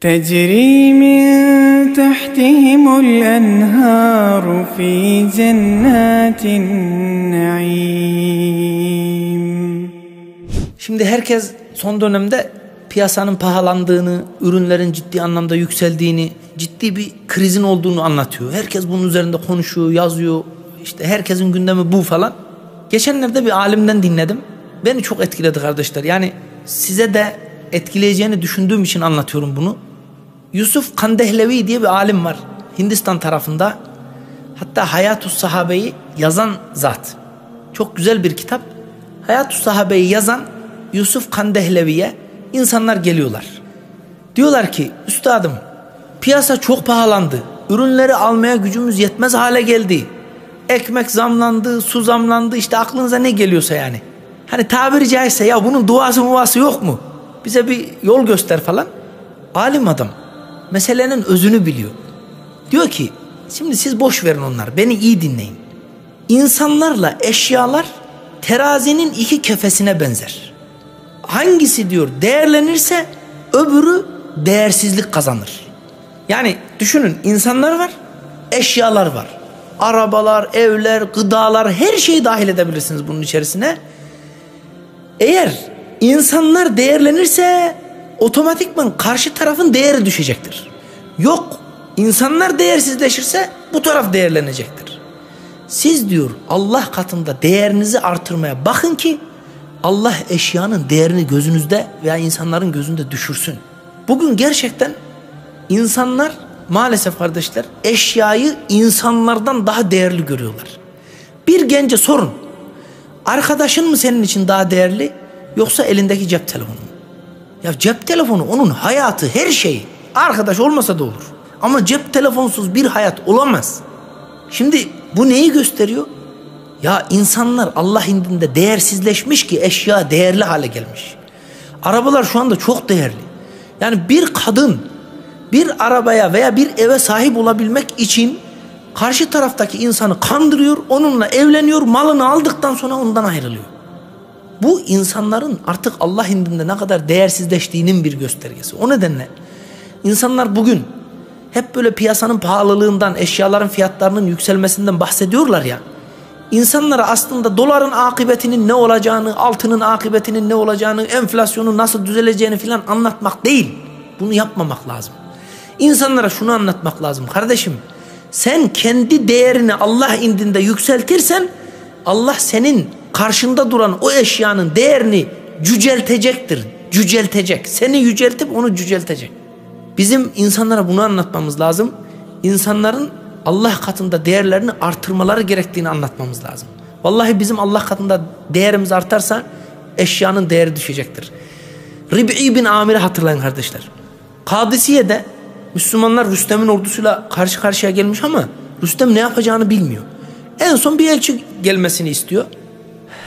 تجري من تحتهم الأنهار في جنات النعيم. Şimdi herkes son dönemde piyasanın pahalandığını, ürünlerin ciddi anlamda yükseldiğini, ciddi bir krizin olduğunu anlatıyor. Herkes bunun üzerinde konuşuyor, yazıyor. İşte herkesin gündemi bu falan. Geçenlerde bir alimden dinledim. Beni çok etkiledi kardeşler. Yani size de etkileyeceğini düşündüğüm için anlatıyorum bunu. Yusuf Kandehlevi diye bir alim var Hindistan tarafında. Hatta Hayat-ı Sahabe'yi yazan zat. Çok güzel bir kitap. Hayat-ı Sahabe'yi yazan Yusuf Kandehlevi'ye insanlar geliyorlar. Diyorlar ki üstadım, piyasa çok pahalandı. Ürünleri almaya gücümüz yetmez hale geldi. Ekmek zamlandı, su zamlandı, işte aklınıza ne geliyorsa yani. Hani tabiri caizse ya bunun duası yok mu? Bize bir yol göster falan. Alim adam meselenin özünü biliyor. Diyor ki şimdi siz boş verin onlar, beni iyi dinleyin. İnsanlarla eşyalar terazinin iki kefesine benzer. Hangisi diyor değerlenirse öbürü değersizlik kazanır. Yani düşünün, insanlar var, eşyalar var. Arabalar, evler, gıdalar, her şeyi dahil edebilirsiniz bunun içerisine. Eğer insanlar değerlenirse otomatikman karşı tarafın değeri düşecektir. Yok, insanlar değersizleşirse bu taraf değerlenecektir. Siz diyor Allah katında değerinizi artırmaya bakın ki Allah eşyanın değerini gözünüzde veya insanların gözünde düşürsün. Bugün gerçekten insanlar maalesef kardeşler eşyayı insanlardan daha değerli görüyorlar. Bir gence sorun, arkadaşın mı senin için daha değerli yoksa elindeki cep telefonu mu? Ya cep telefonu onun hayatı, her şeyi. Arkadaş olmasa da olur. Ama cep telefonsuz bir hayat olamaz. Şimdi bu neyi gösteriyor? Ya insanlar Allah indinde değersizleşmiş ki eşya değerli hale gelmiş. Arabalar şu anda çok değerli. Yani bir kadın bir arabaya veya bir eve sahip olabilmek için karşı taraftaki insanı kandırıyor, onunla evleniyor, malını aldıktan sonra ondan ayrılıyor. Bu insanların artık Allah indinde ne kadar değersizleştiğinin bir göstergesi. O nedenle insanlar bugün hep böyle piyasanın pahalılığından, eşyaların fiyatlarının yükselmesinden bahsediyorlar ya. İnsanlara aslında doların akıbetinin ne olacağını, altının akıbetinin ne olacağını, enflasyonun nasıl düzeleceğini filan anlatmak değil. Bunu yapmamak lazım. İnsanlara şunu anlatmak lazım. Kardeşim, sen kendi değerini Allah indinde yükseltirsen Allah senin karşında duran o eşyanın değerini cüceltecektir. Cüceltecek. Seni yüceltip onu cüceltecek. Bizim insanlara bunu anlatmamız lazım. İnsanların Allah katında değerlerini artırmaları gerektiğini anlatmamız lazım. Vallahi bizim Allah katında değerimiz artarsa eşyanın değeri düşecektir. Rib'i bin Amir'i hatırlayın kardeşler. Kadisiye'de Müslümanlar Rüstem'in ordusuyla karşı karşıya gelmiş ama Rüstem ne yapacağını bilmiyor. En son bir elçi gelmesini istiyor.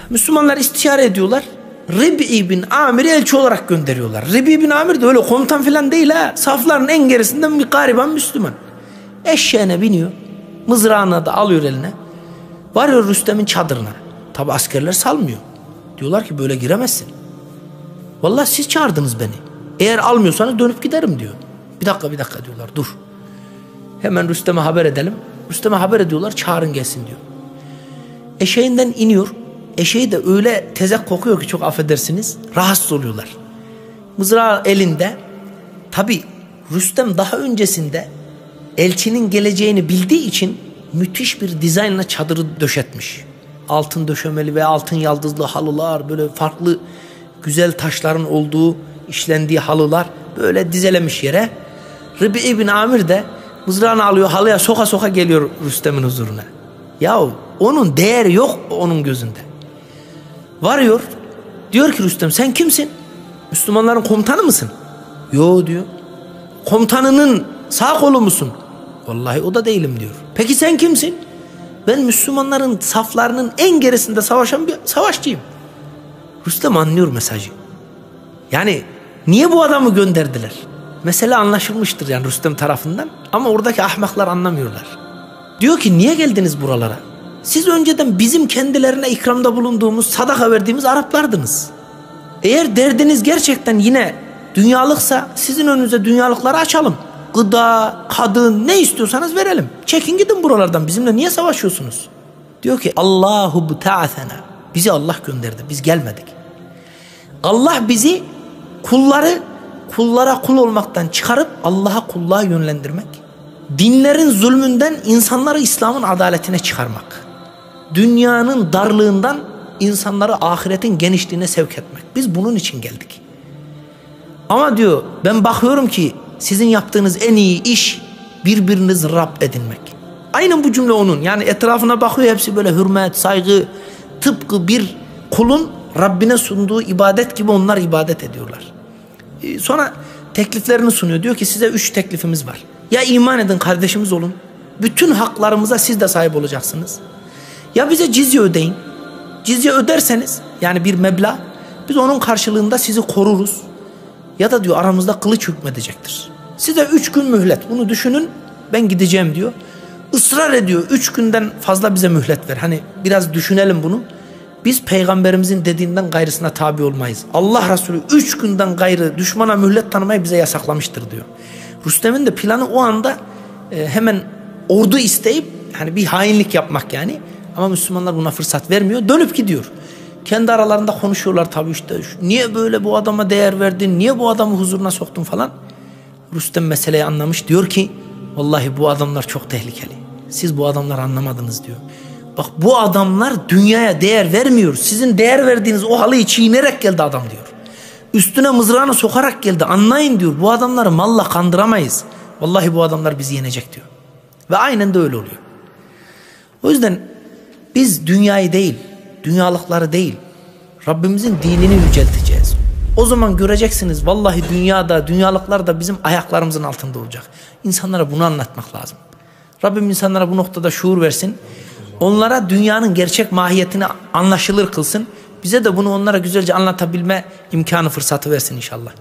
Müslümanlar istişare ediyorlar. Rib'i bin Amir'i elçi olarak gönderiyorlar. Rib'i bin Amir de öyle komutan falan değil ha. Safların en gerisinden bir gariban Müslüman. Eşeğine biniyor. Mızrağını da alıyor eline. Varıyor Rüstem'in çadırına. Tabi askerler salmıyor. Diyorlar ki böyle giremezsin. Vallahi siz çağırdınız beni. Eğer almıyorsanız dönüp giderim diyor. Bir dakika diyorlar, dur. Hemen Rüstem'e haber edelim. Rüstem'e haber ediyorlar, çağırın gelsin diyor. Eşeğinden iniyor. Eşeği de öyle tezek kokuyor ki çok affedersiniz. Rahatsız oluyorlar. Mızrağı elinde. Tabi Rüstem daha öncesinde elçinin geleceğini bildiği için müthiş bir dizaynla çadırı döşetmiş. Altın döşemeli ve altın yaldızlı halılar, böyle farklı güzel taşların olduğu, işlendiği halılar böyle dizelemiş yere. Rib'i bin Amir de mızrağını alıyor, halıya soka soka geliyor Rüstem'in huzuruna. Yahu onun değeri yok onun gözünde. Varıyor, diyor ki Rüstem sen kimsin? Müslümanların komutanı mısın? Yo diyor. Komutanının sağ kolu musun? Vallahi o da değilim diyor. Peki sen kimsin? Ben Müslümanların saflarının en gerisinde savaşan bir savaşçıyım. Rüstem anlıyor mesajı. Yani niye bu adamı gönderdiler? Mesele anlaşılmıştır yani Rüstem tarafından. Ama oradaki ahmaklar anlamıyorlar. Diyor ki niye geldiniz buralara? Siz önceden bizim kendilerine ikramda bulunduğumuz, sadaka verdiğimiz Araplardınız. Eğer derdiniz gerçekten yine dünyalıksa sizin önünüze dünyalıkları açalım. Gıda, kadın, ne istiyorsanız verelim. Çekin gidin buralardan, bizimle niye savaşıyorsunuz? Diyor ki Allahu buta'athena. Bizi Allah gönderdi, biz gelmedik. Allah bizi kullara kul olmaktan çıkarıp Allah'a kulluğa yönlendirmek. Dinlerin zulmünden insanları İslam'ın adaletine çıkarmak. Dünyanın darlığından insanları ahiretin genişliğine sevk etmek. Biz bunun için geldik. Ama diyor ben bakıyorum ki sizin yaptığınız en iyi iş birbirinizi Rab edinmek. Aynen bu cümle onun. Yani etrafına bakıyor, hepsi böyle hürmet, saygı, tıpkı bir kulun Rabbine sunduğu ibadet gibi onlar ibadet ediyorlar. Sonra tekliflerini sunuyor. Diyor ki size 3 teklifimiz var. Ya iman edin, kardeşimiz olun. Bütün haklarımıza siz de sahip olacaksınız. Ya bize cizye ödeyin. Cizye öderseniz yani bir meblağ, biz onun karşılığında sizi koruruz. Ya da diyor aramızda kılıç hükmedecektir. Size 3 gün mühlet, bunu düşünün, ben gideceğim diyor. Israr ediyor, 3 günden fazla bize mühlet ver. Hani biraz düşünelim bunu. Biz peygamberimizin dediğinden gayrısına tabi olmayız. Allah Resulü 3 günden gayrı düşmana mühlet tanımayı bize yasaklamıştır diyor. Rüstem'in de planı o anda hemen ordu isteyip hani bir hainlik yapmak yani. Ama Müslümanlar buna fırsat vermiyor. Dönüp gidiyor. Kendi aralarında konuşuyorlar tabii işte. Niye böyle bu adama değer verdin? Niye bu adamı huzuruna soktun falan. Rüstem meseleyi anlamış. Diyor ki vallahi bu adamlar çok tehlikeli. Siz bu adamları anlamadınız diyor. Bak bu adamlar dünyaya değer vermiyor. Sizin değer verdiğiniz o halıyı çiğnerek geldi adam diyor. Üstüne mızrağını sokarak geldi. Anlayın diyor. Bu adamları malla kandıramayız. Vallahi bu adamlar bizi yenecek diyor. Ve aynen de öyle oluyor. O yüzden biz dünyayı değil, dünyalıkları değil, Rabbimizin dinini yücelteceğiz. O zaman göreceksiniz vallahi dünyada, dünyalıklar da bizim ayaklarımızın altında olacak. İnsanlara bunu anlatmak lazım. Rabbim insanlara bu noktada şuur versin. Onlara dünyanın gerçek mahiyetini anlaşılır kılsın. Bize de bunu onlara güzelce anlatabilme imkanı, fırsatı versin inşallah.